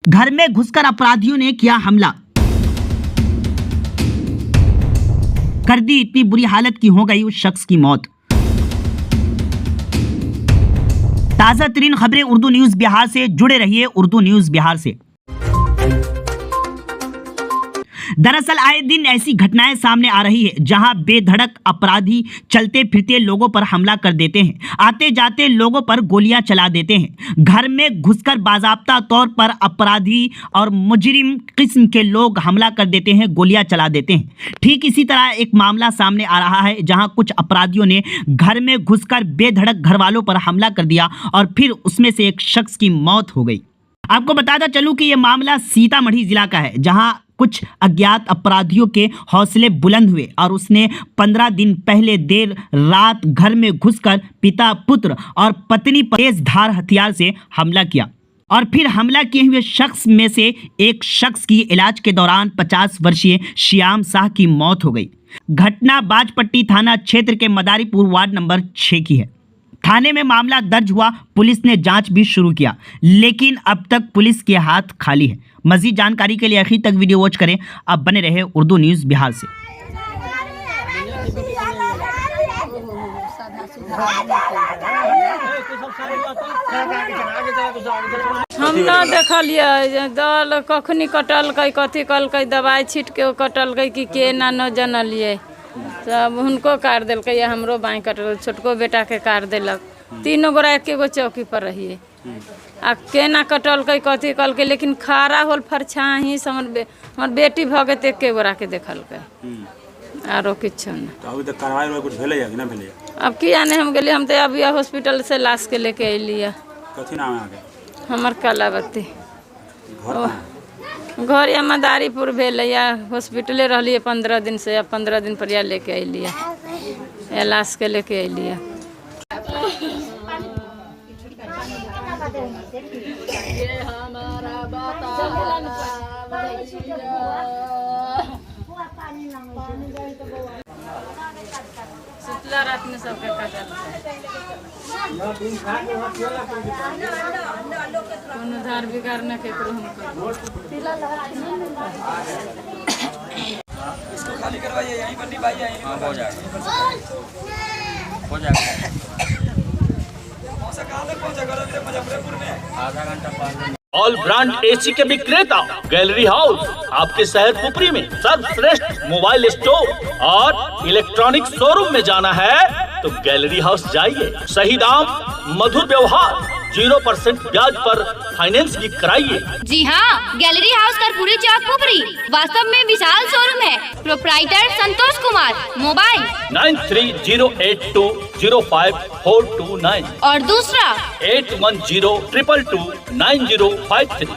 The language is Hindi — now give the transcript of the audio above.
घर में घुसकर अपराधियों ने किया हमला, कर दी इतनी बुरी हालत की हो गई उस शख्स की मौत। ताजा तरीन खबरें उर्दू न्यूज बिहार से, जुड़े रहिए उर्दू न्यूज बिहार से। दरअसल आए दिन ऐसी घटनाएं सामने आ रही है जहां बेधड़क अपराधी चलते फिरते लोगों पर हमला कर देते हैं, आते जाते लोगों पर गोलियां चला देते हैं। घर में घुसकर बाज़ाब्ता तौर पर अपराधी और मुजरिम किस्म के लोग हमला कर देते हैं, गोलियां चला देते हैं। ठीक इसी तरह एक मामला सामने आ रहा है जहां कुछ अपराधियों ने घर में घुसकर बेधड़क घर वालों पर हमला कर दिया और फिर उसमें से एक शख्स की मौत हो गई। आपको बताता चलूं कि यह मामला सीतामढ़ी जिला का है, जहां कुछ अज्ञात अपराधियों के हौसले बुलंद हुए और उसने 15 दिन पहले देर रात घर में घुसकर पिता, पुत्र और पत्नी पर तेज धार हथियार से हमला किया और फिर हमला किए हुए शख्स में से एक शख्स की इलाज के दौरान 50 वर्षीय श्याम शाह की मौत हो गई। घटना बाजपट्टी थाना क्षेत्र के मदारीपुर वार्ड नंबर 6 की है। थाने में मामला दर्ज हुआ, पुलिस ने जांच भी शुरू किया, लेकिन अब तक पुलिस के हाथ खाली है। मजीद जानकारी के लिए आखिर तक वीडियो वॉच करें। अब बने रहे उर्दू न्यूज़ बिहार से। हम ना देखलिए दल कखनी कटल कथी कल दवाई छीट के कटल कि के ना न जनलिए, सब हुनको काट दिल्क, हमरो बाई कटल, छोटको बेटा के काट दिलक। तीनों गोरा एक गो चौकी पर रहिए आ केना कटल कथी कल के, लेकिन खारा होल फरछाही हमर बेटी भगे ते के गोरा के देखल के आरो किछो ना। अभी तक कार्रवाई कुछ भेले या कि ना भेले? अब की जाने, हम गेली, हम तो अभी हॉस्पिटल से लाश के लेके अलिए। कथी नाम है आगे? हमर कलावती। घर या मदारीपुर भेल या हॉस्पिटले रहिए 15 दिन से, या 15 दिन पर या लेके अलिए, या लाश के लेके अलिए। सुतला रात में सबके काटल, कोनो धार बिगाड़ न केकरो हमको। इसको खाली करवाइए, यहीं पर निभाइए, यहीं पर हो जाएगा, हो जाएगा। कहाँ तक पहुँचा घर मुजफ्फरपुर में? आधा घंटा पहले। ऑल ब्रांड एसी के विक्रेता गैलरी हाउस आपके शहर पुपरी में सर्वश्रेष्ठ मोबाइल स्टोर और इलेक्ट्रॉनिक शोरूम में जाना है तो गैलरी हाउस जाइए। सही दाम, मधुर व्यवहार, 0% ब्याज पर फाइनेंस भी कराइए। जी हाँ, गैलरी हाउस करपुरी चौक पुपरी वास्तव में विशाल शोरूम है। प्रोप्राइटर संतोष कुमार, मोबाइल 9308205429 और दूसरा 8102229053।